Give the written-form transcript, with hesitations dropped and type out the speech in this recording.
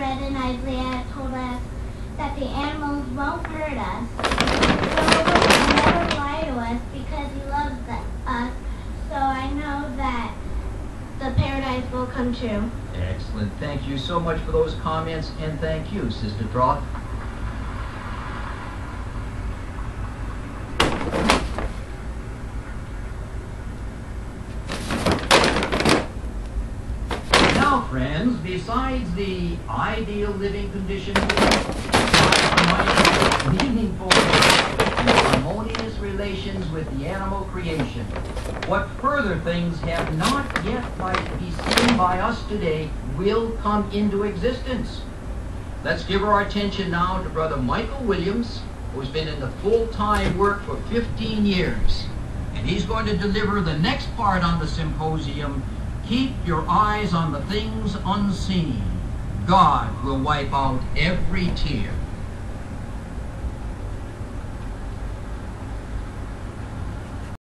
read in Isaiah told us that the animals won't hurt us. Jehovah will never lie to us because he loves us. So I know that the paradise will come true. Excellent. Thank you so much for those comments, and thank you, Sister Troth. Now, friends, besides the ideal living conditions, meaningful and harmonious relations with the animal creation, what further things have not yet be seen by us today will come into existence. Let's give our attention now to Brother Michael Williams, who's been in the full-time work for 15 years. And he's going to deliver the next part on the symposium, Keep Your Eyes on the Things Unseen. God will wipe out every tear.